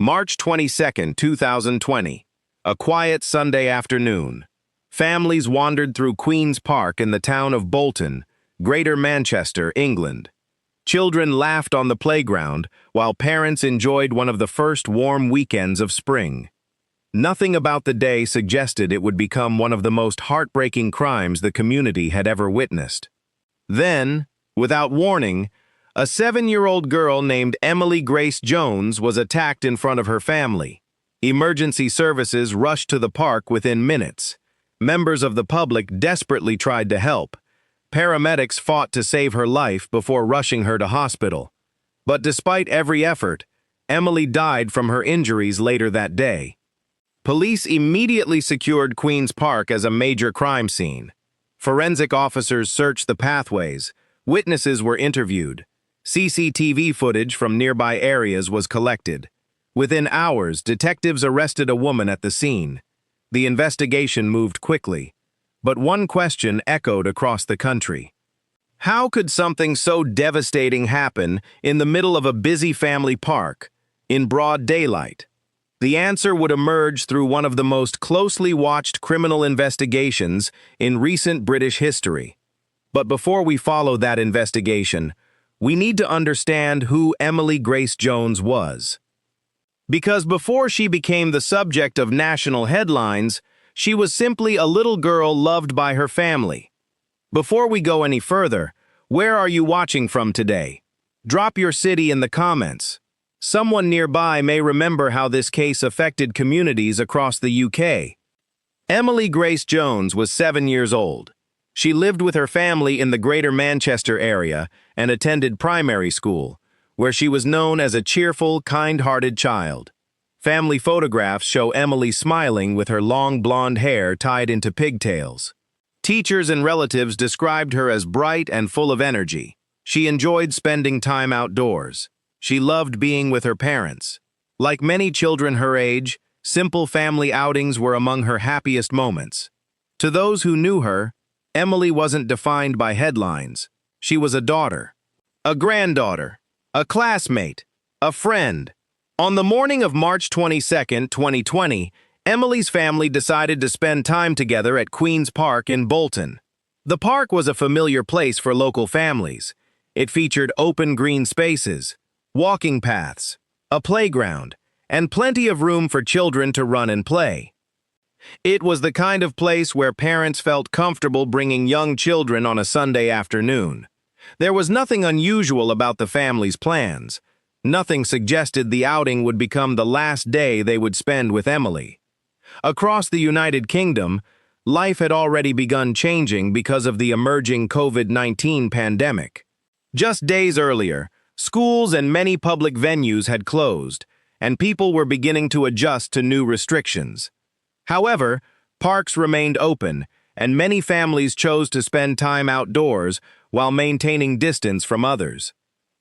March 22, 2020. A quiet Sunday afternoon. Families wandered through Queen's Park in the town of Bolton, Greater Manchester, England. Children laughed on the playground, while parents enjoyed one of the first warm weekends of spring. Nothing about the day suggested it would become one of the most heartbreaking crimes the community had ever witnessed. Then, without warning, a 7-year-old girl named Emily Grace Jones was attacked in front of her family. Emergency services rushed to the park within minutes. Members of the public desperately tried to help. Paramedics fought to save her life before rushing her to hospital. But despite every effort, Emily died from her injuries later that day. Police immediately secured Queen's Park as a major crime scene. Forensic officers searched the pathways. Witnesses were interviewed. CCTV footage from nearby areas was collected. Within hours, detectives arrested a woman at the scene. The investigation moved quickly, but one question echoed across the country. How could something so devastating happen in the middle of a busy family park, in broad daylight? The answer would emerge through one of the most closely watched criminal investigations in recent British history. But before we follow that investigation, we need to understand who Emily Grace Jones was. Because before she became the subject of national headlines, she was simply a little girl loved by her family. Before we go any further, where are you watching from today? Drop your city in the comments. Someone nearby may remember how this case affected communities across the UK. Emily Grace Jones was 7 years old. She lived with her family in the Greater Manchester area and attended primary school, where she was known as a cheerful, kind-hearted child. Family photographs show Emily smiling with her long blonde hair tied into pigtails. Teachers and relatives described her as bright and full of energy. She enjoyed spending time outdoors. She loved being with her parents. Like many children her age, simple family outings were among her happiest moments. To those who knew her, Emily wasn't defined by headlines. She was a daughter, a granddaughter, a classmate, a friend. On the morning of March 22, 2020, Emily's family decided to spend time together at Queen's Park in Bolton. The park was a familiar place for local families. It featured open green spaces, walking paths, a playground, and plenty of room for children to run and play. It was the kind of place where parents felt comfortable bringing young children on a Sunday afternoon. There was nothing unusual about the family's plans. Nothing suggested the outing would become the last day they would spend with Emily. Across the United Kingdom, life had already begun changing because of the emerging COVID-19 pandemic. Just days earlier, schools and many public venues had closed, and people were beginning to adjust to new restrictions. However, parks remained open, and many families chose to spend time outdoors while maintaining distance from others.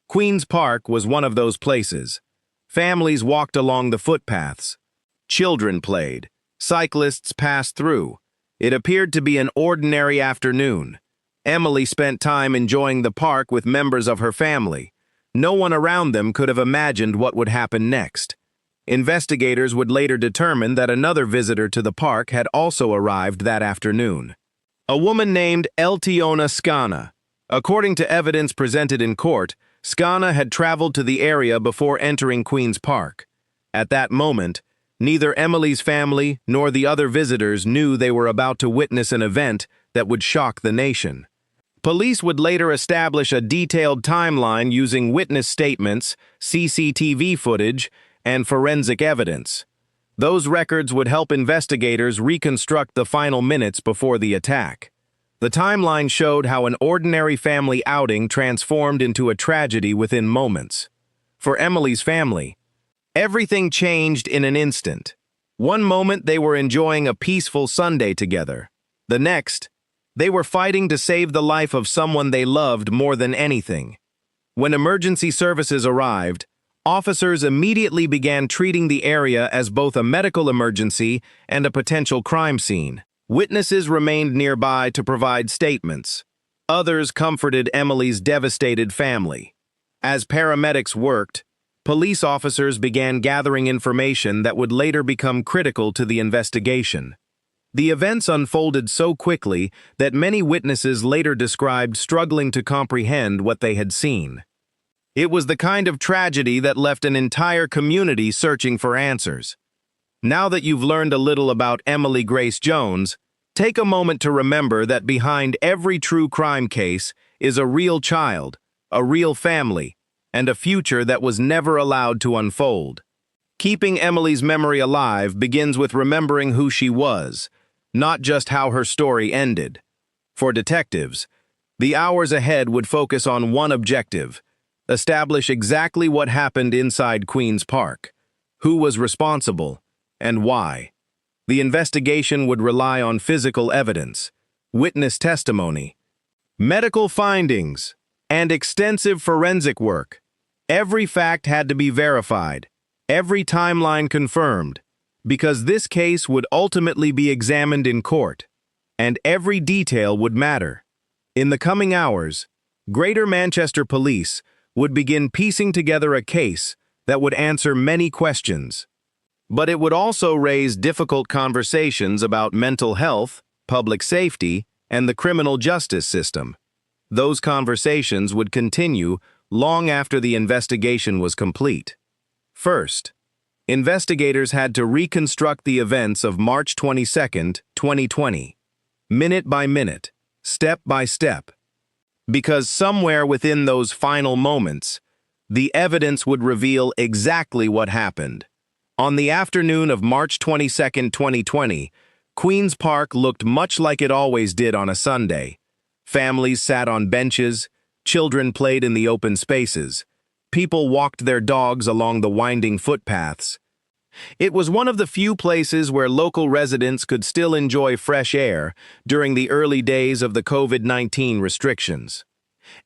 Queen's Park was one of those places. Families walked along the footpaths. Children played. Cyclists passed through. It appeared to be an ordinary afternoon. Emily spent time enjoying the park with members of her family. No one around them could have imagined what would happen next. Investigators would later determine that another visitor to the park had also arrived that afternoon. A woman named Eltiona Scana. According to evidence presented in court, Scana had traveled to the area before entering Queen's Park. At that moment, neither Emily's family nor the other visitors knew they were about to witness an event that would shock the nation. Police would later establish a detailed timeline using witness statements, CCTV footage, and forensic evidence. Those records would help investigators reconstruct the final minutes before the attack. The timeline showed how an ordinary family outing transformed into a tragedy within moments. For Emily's family, everything changed in an instant. One moment they were enjoying a peaceful Sunday together. The next, they were fighting to save the life of someone they loved more than anything. When emergency services arrived, officers immediately began treating the area as both a medical emergency and a potential crime scene. Witnesses remained nearby to provide statements. Others comforted Emily's devastated family. As paramedics worked, police officers began gathering information that would later become critical to the investigation. The events unfolded so quickly that many witnesses later described struggling to comprehend what they had seen. It was the kind of tragedy that left an entire community searching for answers. Now that you've learned a little about Emily Grace Jones, take a moment to remember that behind every true crime case is a real child, a real family, and a future that was never allowed to unfold. Keeping Emily's memory alive begins with remembering who she was, not just how her story ended. For detectives, the hours ahead would focus on one objective: establish exactly what happened inside Queen's Park, who was responsible, and why. The investigation would rely on physical evidence, witness testimony, medical findings, and extensive forensic work. Every fact had to be verified, every timeline confirmed, because this case would ultimately be examined in court, and every detail would matter. In the coming hours, Greater Manchester Police would begin piecing together a case that would answer many questions. But it would also raise difficult conversations about mental health, public safety, and the criminal justice system. Those conversations would continue long after the investigation was complete. First, investigators had to reconstruct the events of March 22, 2020, minute by minute, step by step. Because somewhere within those final moments, the evidence would reveal exactly what happened. On the afternoon of March 22, 2020, Queen's Park looked much like it always did on a Sunday. Families sat on benches, children played in the open spaces, people walked their dogs along the winding footpaths. It was one of the few places where local residents could still enjoy fresh air during the early days of the COVID-19 restrictions.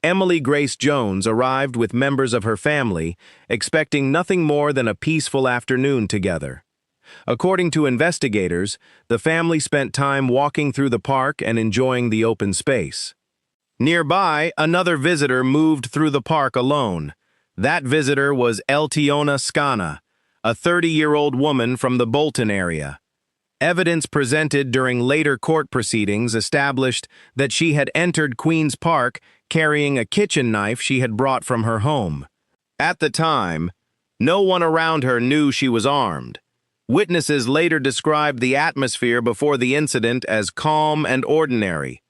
Emily Grace Jones arrived with members of her family, expecting nothing more than a peaceful afternoon together. According to investigators, the family spent time walking through the park and enjoying the open space. Nearby, another visitor moved through the park alone. That visitor was Eltiona Scana, a 30-year-old woman from the Bolton area. Evidence presented during later court proceedings established that she had entered Queen's Park carrying a kitchen knife she had brought from her home. At the time, no one around her knew she was armed. Witnesses later described the atmosphere before the incident as calm and ordinary.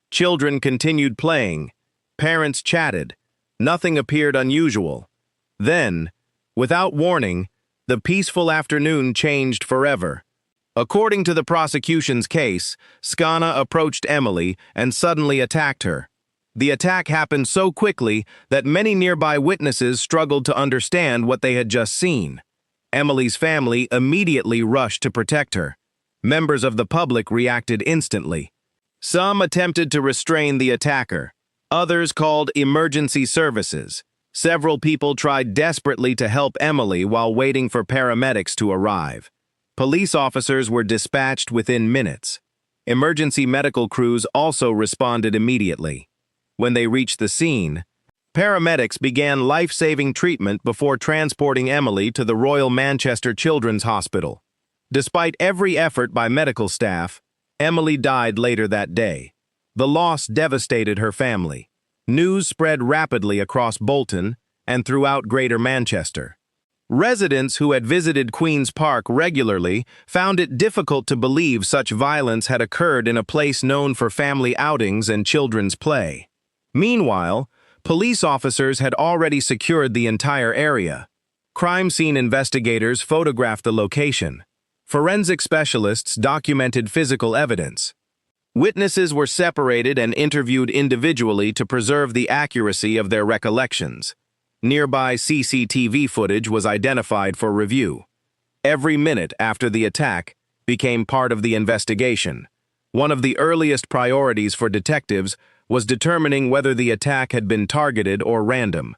Children continued playing. Parents chatted. Nothing appeared unusual. Then, without warning, the peaceful afternoon changed forever. According to the prosecution's case, Scana approached Emily and suddenly attacked her. The attack happened so quickly that many nearby witnesses struggled to understand what they had just seen. Emily's family immediately rushed to protect her. Members of the public reacted instantly. Some attempted to restrain the attacker. Others called emergency services. Several people tried desperately to help Emily while waiting for paramedics to arrive. Police officers were dispatched within minutes. Emergency medical crews also responded immediately. When they reached the scene, paramedics began life-saving treatment before transporting Emily to the Royal Manchester Children's Hospital. Despite every effort by medical staff, Emily died later that day. The loss devastated her family. News spread rapidly across Bolton and throughout Greater Manchester. Residents who had visited Queen's Park regularly found it difficult to believe such violence had occurred in a place known for family outings and children's play. Meanwhile, police officers had already secured the entire area. Crime scene investigators photographed the location. Forensic specialists documented physical evidence. Witnesses were separated and interviewed individually to preserve the accuracy of their recollections. Nearby CCTV footage was identified for review. Every minute after the attack became part of the investigation. One of the earliest priorities for detectives was determining whether the attack had been targeted or random.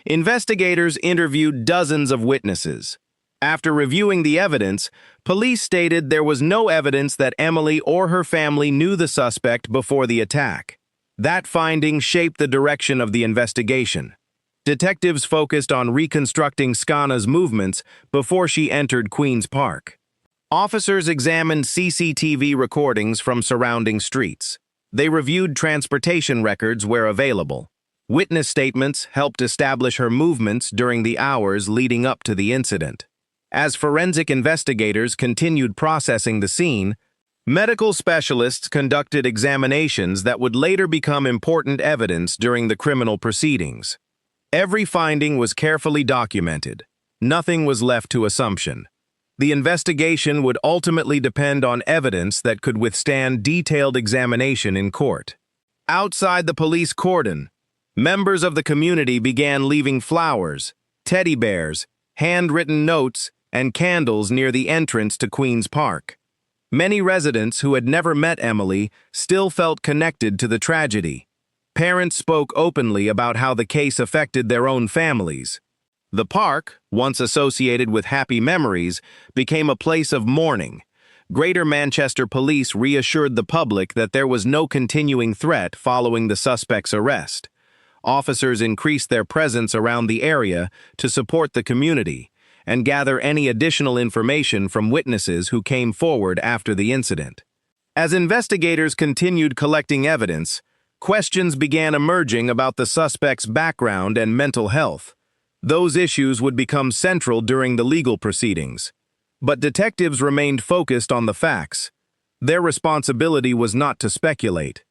Investigators interviewed dozens of witnesses. After reviewing the evidence, police stated there was no evidence that Emily or her family knew the suspect before the attack. That finding shaped the direction of the investigation. Detectives focused on reconstructing Skana's movements before she entered Queen's Park. Officers examined CCTV recordings from surrounding streets. They reviewed transportation records where available. Witness statements helped establish her movements during the hours leading up to the incident. As forensic investigators continued processing the scene, medical specialists conducted examinations that would later become important evidence during the criminal proceedings. Every finding was carefully documented. Nothing was left to assumption. The investigation would ultimately depend on evidence that could withstand detailed examination in court. Outside the police cordon, members of the community began leaving flowers, teddy bears, handwritten notes, and candles near the entrance to Queen's Park. Many residents who had never met Emily still felt connected to the tragedy. Parents spoke openly about how the case affected their own families. The park, once associated with happy memories, became a place of mourning. Greater Manchester Police reassured the public that there was no continuing threat following the suspect's arrest. Officers increased their presence around the area to support the community and gather any additional information from witnesses who came forward after the incident. As investigators continued collecting evidence, questions began emerging about the suspect's background and mental health. Those issues would become central during the legal proceedings. But detectives remained focused on the facts. Their responsibility was not to speculate.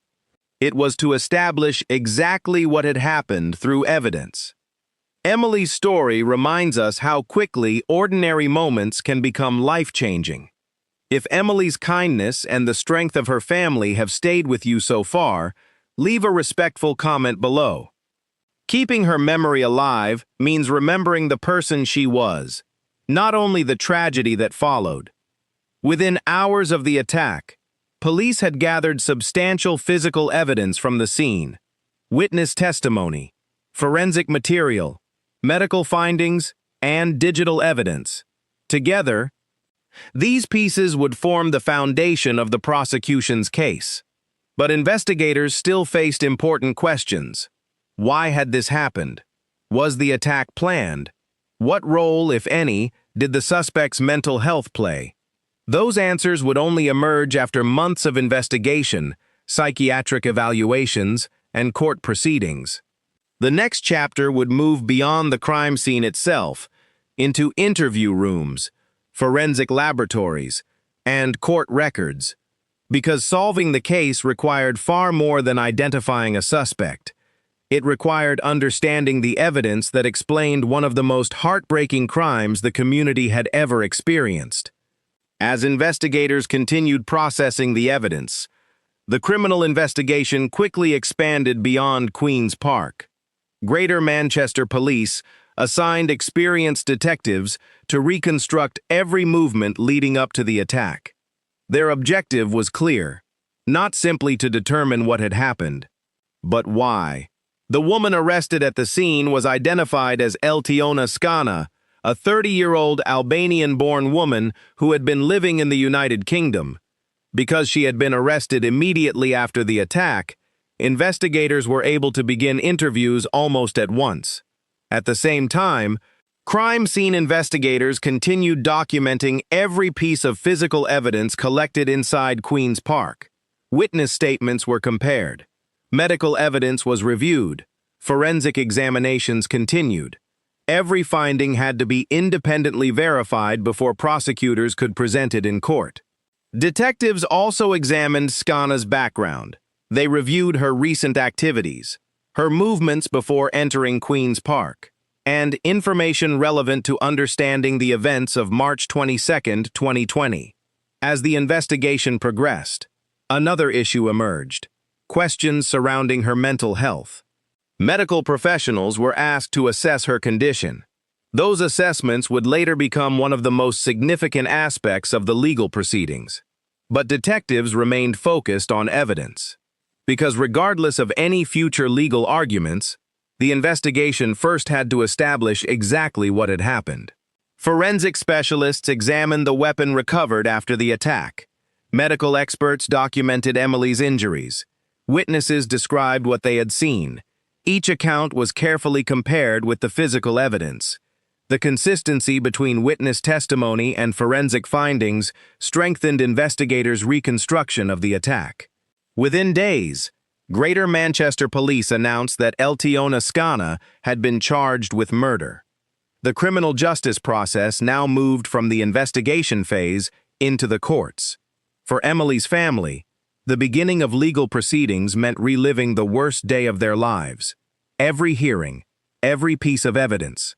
It was to establish exactly what had happened through evidence. Emily's story reminds us how quickly ordinary moments can become life-changing. If Emily's kindness and the strength of her family have stayed with you so far, leave a respectful comment below. Keeping her memory alive means remembering the person she was, not only the tragedy that followed. Within hours of the attack, police had gathered substantial physical evidence from the scene: witness testimony, forensic material, medical findings, and digital evidence. Together, these pieces would form the foundation of the prosecution's case. But investigators still faced important questions. Why had this happened? Was the attack planned? What role, if any, did the suspect's mental health play? Those answers would only emerge after months of investigation, psychiatric evaluations, and court proceedings. The next chapter would move beyond the crime scene itself, into interview rooms, forensic laboratories, and court records. Because solving the case required far more than identifying a suspect. It required understanding the evidence that explained one of the most heartbreaking crimes the community had ever experienced. As investigators continued processing the evidence, the criminal investigation quickly expanded beyond Queen's Park. Greater Manchester Police assigned experienced detectives to reconstruct every movement leading up to the attack. Their objective was clear, not simply to determine what had happened, but why. The woman arrested at the scene was identified as Eltiona Skana, a 30-year-old Albanian-born woman who had been living in the United Kingdom. Because she had been arrested immediately after the attack, investigators were able to begin interviews almost at once. At the same time, crime scene investigators continued documenting every piece of physical evidence collected inside Queen's Park. Witness statements were compared. Medical evidence was reviewed. Forensic examinations continued. Every finding had to be independently verified before prosecutors could present it in court. Detectives also examined Skana's background. They reviewed her recent activities, her movements before entering Queen's Park, and information relevant to understanding the events of March 22, 2020. As the investigation progressed, another issue emerged: questions surrounding her mental health. Medical professionals were asked to assess her condition. Those assessments would later become one of the most significant aspects of the legal proceedings. But detectives remained focused on evidence. Because regardless of any future legal arguments, the investigation first had to establish exactly what had happened. Forensic specialists examined the weapon recovered after the attack. Medical experts documented Emily's injuries. Witnesses described what they had seen. Each account was carefully compared with the physical evidence. The consistency between witness testimony and forensic findings strengthened investigators' reconstruction of the attack. Within days, Greater Manchester Police announced that Eltiona Scana had been charged with murder. The criminal justice process now moved from the investigation phase into the courts. For Emily's family, the beginning of legal proceedings meant reliving the worst day of their lives. Every hearing, every piece of evidence,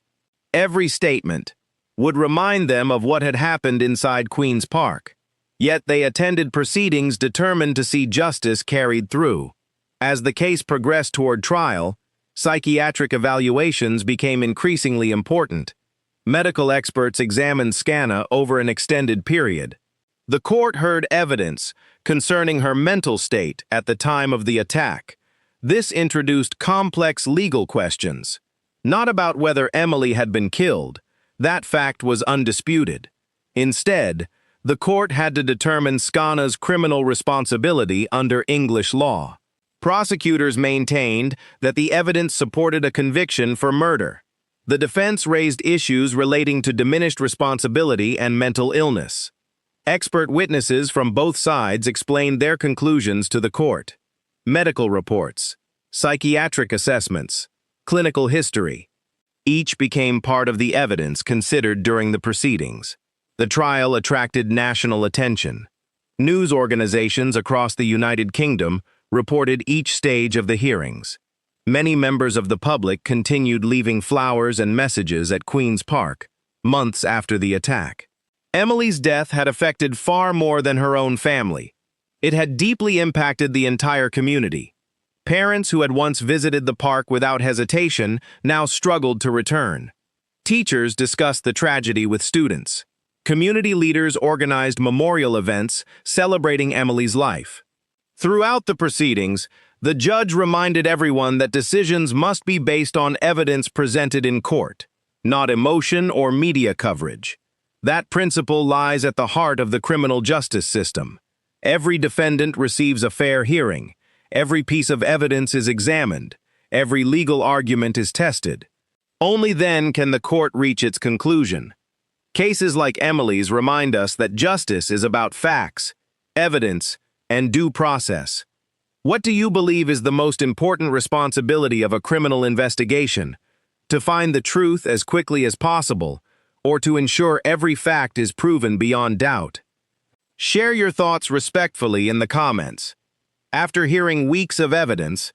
every statement would remind them of what had happened inside Queen's Park. Yet they attended proceedings determined to see justice carried through. As the case progressed toward trial, psychiatric evaluations became increasingly important. Medical experts examined Scana over an extended period. The court heard evidence concerning her mental state at the time of the attack. This introduced complex legal questions, not about whether Emily had been killed. That fact was undisputed. Instead, the court had to determine Scana's criminal responsibility under English law. Prosecutors maintained that the evidence supported a conviction for murder. The defense raised issues relating to diminished responsibility and mental illness. Expert witnesses from both sides explained their conclusions to the court. Medical reports, psychiatric assessments, clinical history. Each became part of the evidence considered during the proceedings. The trial attracted national attention. News organizations across the United Kingdom reported each stage of the hearings. Many members of the public continued leaving flowers and messages at Queen's Park, months after the attack. Emily's death had affected far more than her own family. It had deeply impacted the entire community. Parents who had once visited the park without hesitation now struggled to return. Teachers discussed the tragedy with students. Community leaders organized memorial events celebrating Emily's life. Throughout the proceedings, the judge reminded everyone that decisions must be based on evidence presented in court, not emotion or media coverage. That principle lies at the heart of the criminal justice system. Every defendant receives a fair hearing. Every piece of evidence is examined. Every legal argument is tested. Only then can the court reach its conclusion. Cases like Emily's remind us that justice is about facts, evidence, and due process. What do you believe is the most important responsibility of a criminal investigation? To find the truth as quickly as possible, or to ensure every fact is proven beyond doubt? Share your thoughts respectfully in the comments. After hearing weeks of evidence,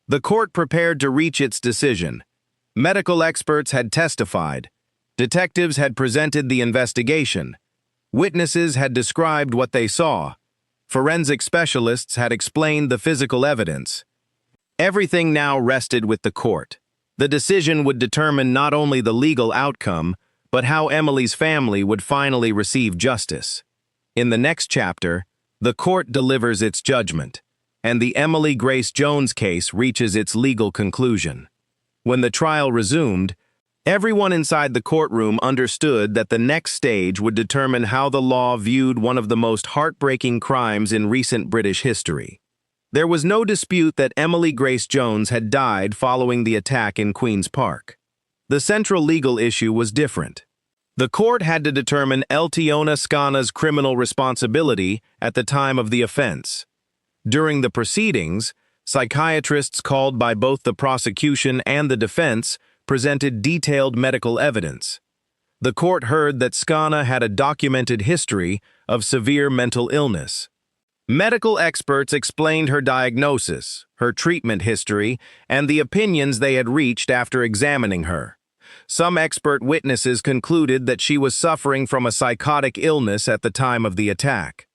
the court prepared to reach its decision. Medical experts had testified. Detectives had presented the investigation. Witnesses had described what they saw. Forensic specialists had explained the physical evidence. Everything now rested with the court. The decision would determine not only the legal outcome, but how Emily's family would finally receive justice. In the next chapter, the court delivers its judgment, and the Emily Grace Jones case reaches its legal conclusion. When the trial resumed, everyone inside the courtroom understood that the next stage would determine how the law viewed one of the most heartbreaking crimes in recent British history. There was no dispute that Emily Grace Jones had died following the attack in Queen's Park. The central legal issue was different. The court had to determine Eltiona Scana's criminal responsibility at the time of the offense. During the proceedings, psychiatrists called by both the prosecution and the defense presented detailed medical evidence. The court heard that Scana had a documented history of severe mental illness. Medical experts explained her diagnosis, her treatment history, and the opinions they had reached after examining her. Some expert witnesses concluded that she was suffering from a psychotic illness at the time of the attack.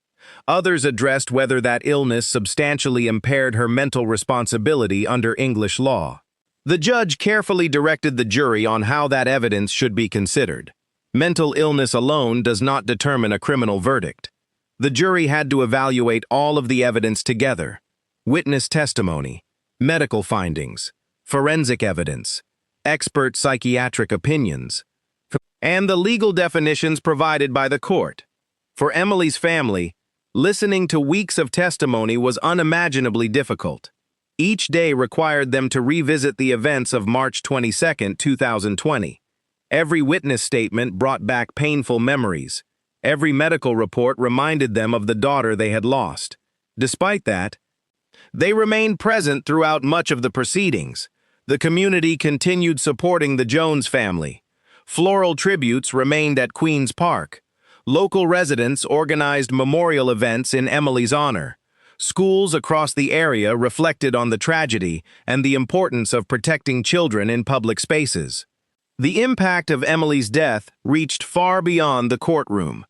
Others addressed whether that illness substantially impaired her mental responsibility under English law. The judge carefully directed the jury on how that evidence should be considered. Mental illness alone does not determine a criminal verdict. The jury had to evaluate all of the evidence together: witness testimony, medical findings, forensic evidence, expert psychiatric opinions, and the legal definitions provided by the court. For Emily's family, listening to weeks of testimony was unimaginably difficult. Each day required them to revisit the events of March 22, 2020. Every witness statement brought back painful memories. Every medical report reminded them of the daughter they had lost. Despite that, they remained present throughout much of the proceedings. The community continued supporting the Jones family. Floral tributes remained at Queen's Park. Local residents organized memorial events in Emily's honor. Schools across the area reflected on the tragedy and the importance of protecting children in public spaces. The impact of Emily's death reached far beyond the courtroom.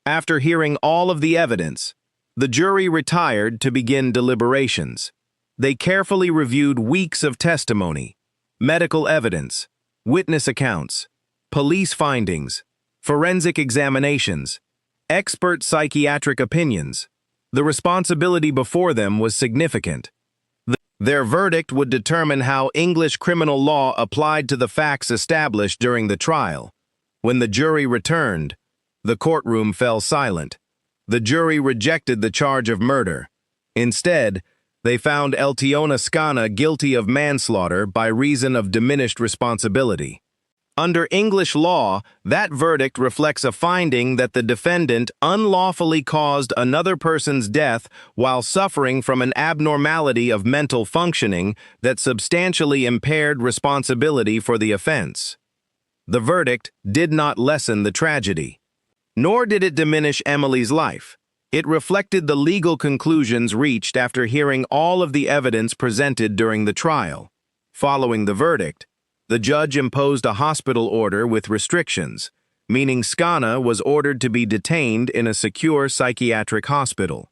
After hearing all of the evidence, the jury retired to begin deliberations. They carefully reviewed weeks of testimony, medical evidence, witness accounts, police findings, forensic examinations, expert psychiatric opinions. The responsibility before them was significant. Their verdict would determine how English criminal law applied to the facts established during the trial. When the jury returned, the courtroom fell silent. The jury rejected the charge of murder. Instead, they found Eltiona Scana guilty of manslaughter by reason of diminished responsibility. Under English law, that verdict reflects a finding that the defendant unlawfully caused another person's death while suffering from an abnormality of mental functioning that substantially impaired responsibility for the offense. The verdict did not lessen the tragedy, nor did it diminish Emily's life. It reflected the legal conclusions reached after hearing all of the evidence presented during the trial. Following the verdict, the judge imposed a hospital order with restrictions, meaning Scana was ordered to be detained in a secure psychiatric hospital.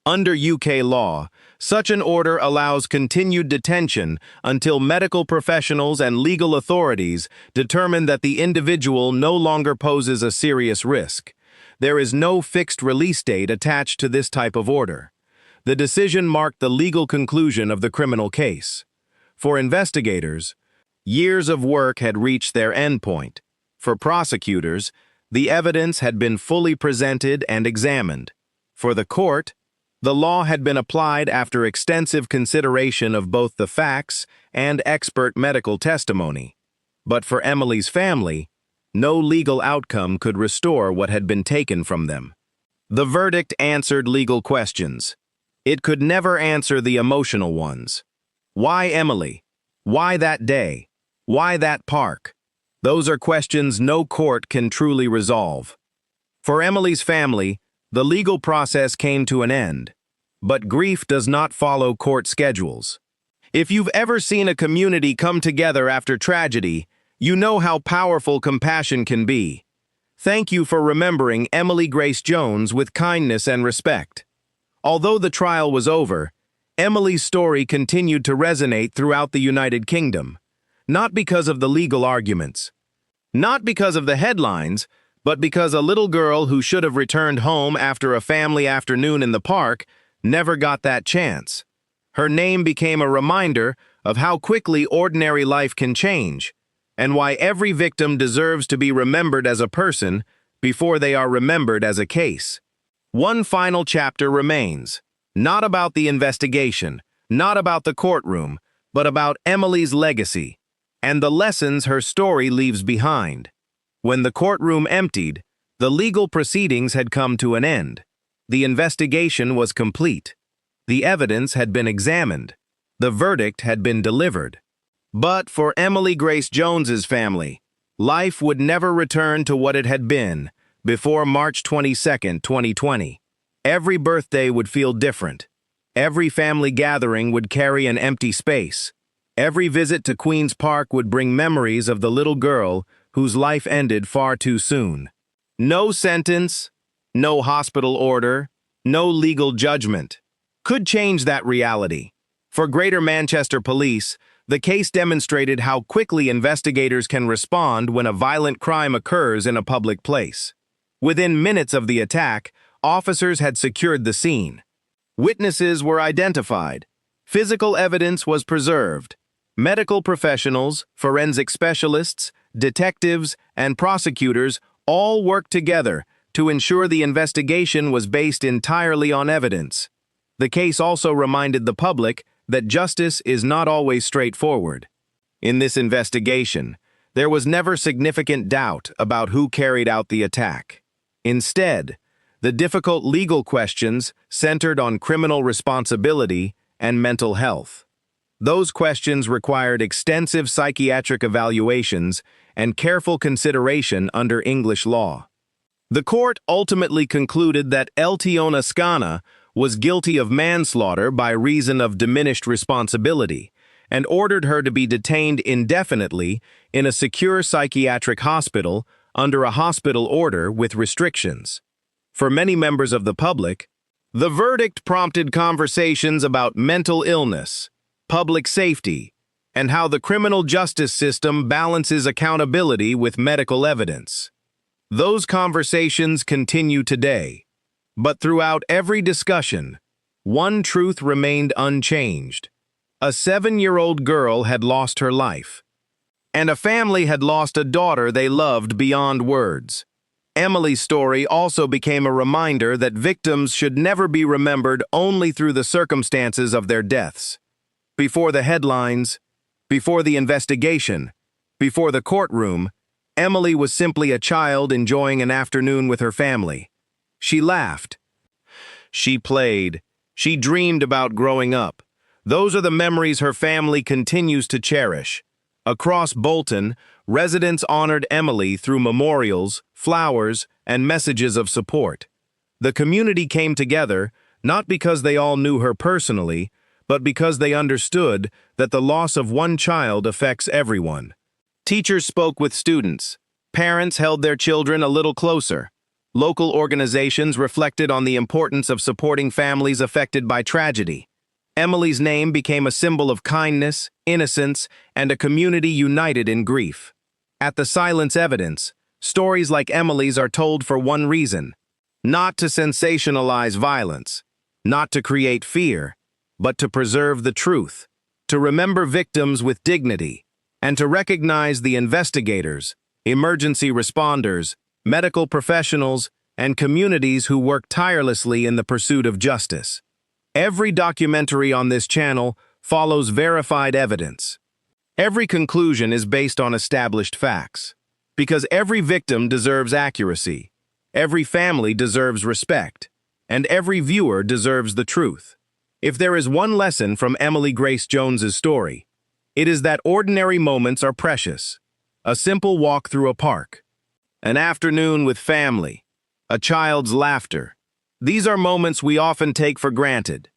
Under UK law, such an order allows continued detention until medical professionals and legal authorities determine that the individual no longer poses a serious risk. There is no fixed release date attached to this type of order. The decision marked the legal conclusion of the criminal case. For investigators, years of work had reached their endpoint. For prosecutors, the evidence had been fully presented and examined. For the court, the law had been applied after extensive consideration of both the facts and expert medical testimony. But for Emily's family, no legal outcome could restore what had been taken from them. The verdict answered legal questions. It could never answer the emotional ones. Why Emily? Why that day? Why that park? Those are questions no court can truly resolve. For Emily's family, the legal process came to an end. But grief does not follow court schedules. If you've ever seen a community come together after tragedy, you know how powerful compassion can be. Thank you for remembering Emily Grace Jones with kindness and respect. Although the trial was over, Emily's story continued to resonate throughout the United Kingdom. Not because of the legal arguments, not because of the headlines, but because a little girl who should have returned home after a family afternoon in the park never got that chance. Her name became a reminder of how quickly ordinary life can change, and why every victim deserves to be remembered as a person before they are remembered as a case. One final chapter remains, not about the investigation, not about the courtroom, but about Emily's legacy and the lessons her story leaves behind. When the courtroom emptied, the legal proceedings had come to an end. The investigation was complete. The evidence had been examined. The verdict had been delivered. But for Emily Grace Jones's family, life would never return to what it had been before March 22, 2020. Every birthday would feel different. Every family gathering would carry an empty space. Every visit to Queen's Park would bring memories of the little girl whose life ended far too soon. No sentence, no hospital order, no legal judgment could change that reality. For Greater Manchester Police, the case demonstrated how quickly investigators can respond when a violent crime occurs in a public place. Within minutes of the attack, officers had secured the scene. Witnesses were identified. Physical evidence was preserved. Medical professionals, forensic specialists, detectives, and prosecutors all worked together to ensure the investigation was based entirely on evidence. The case also reminded the public that justice is not always straightforward. In this investigation, there was never significant doubt about who carried out the attack. Instead, the difficult legal questions centered on criminal responsibility and mental health. Those questions required extensive psychiatric evaluations and careful consideration under English law. The court ultimately concluded that Eltiona Scana was guilty of manslaughter by reason of diminished responsibility and ordered her to be detained indefinitely in a secure psychiatric hospital under a hospital order with restrictions. For many members of the public, the verdict prompted conversations about mental illness, public safety, and how the criminal justice system balances accountability with medical evidence. Those conversations continue today, but throughout every discussion, one truth remained unchanged. A 7-year-old girl had lost her life, and a family had lost a daughter they loved beyond words. Emily's story also became a reminder that victims should never be remembered only through the circumstances of their deaths. Before the headlines, before the investigation, before the courtroom, Emily was simply a child enjoying an afternoon with her family. She laughed. She played. She dreamed about growing up. Those are the memories her family continues to cherish. Across Bolton, residents honored Emily through memorials, flowers, and messages of support. The community came together, not because they all knew her personally, but because they understood that the loss of one child affects everyone. Teachers spoke with students. Parents held their children a little closer. Local organizations reflected on the importance of supporting families affected by tragedy. Emily's name became a symbol of kindness, innocence, and a community united in grief. At the Silence Evidence, stories like Emily's are told for one reason: not to sensationalize violence, not to create fear, but to preserve the truth, to remember victims with dignity, and to recognize the investigators, emergency responders, medical professionals, and communities who work tirelessly in the pursuit of justice. Every documentary on this channel follows verified evidence. Every conclusion is based on established facts. Because every victim deserves accuracy, every family deserves respect, and every viewer deserves the truth. If there is one lesson from Emily Grace Jones's story, it is that ordinary moments are precious. A simple walk through a park, an afternoon with family, a child's laughter. These are moments we often take for granted.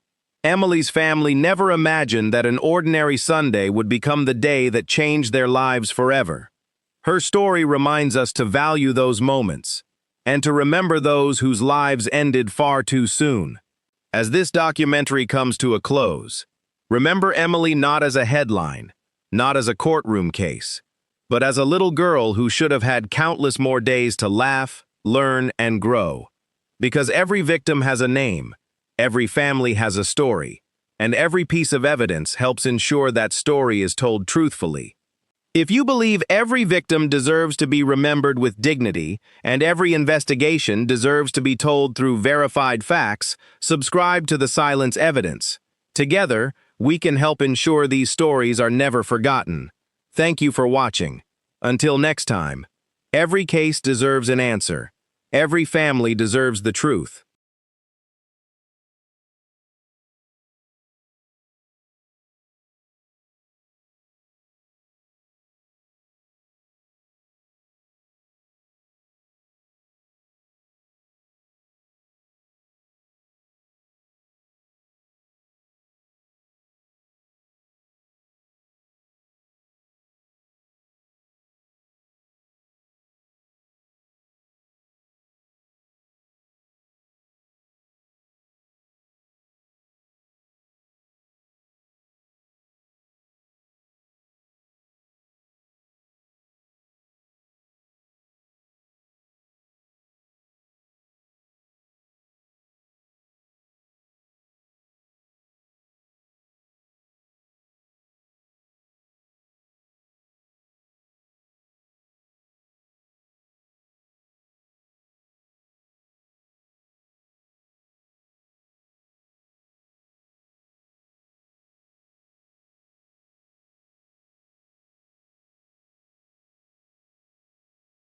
Emily's family never imagined that an ordinary Sunday would become the day that changed their lives forever. Her story reminds us to value those moments and to remember those whose lives ended far too soon. As this documentary comes to a close, remember Emily not as a headline, not as a courtroom case, but as a little girl who should have had countless more days to laugh, learn, and grow. Because every victim has a name, every family has a story, and every piece of evidence helps ensure that story is told truthfully. If you believe every victim deserves to be remembered with dignity and every investigation deserves to be told through verified facts, subscribe to the Silence Evidence. Together, we can help ensure these stories are never forgotten. Thank you for watching. Until next time, every case deserves an answer. Every family deserves the truth.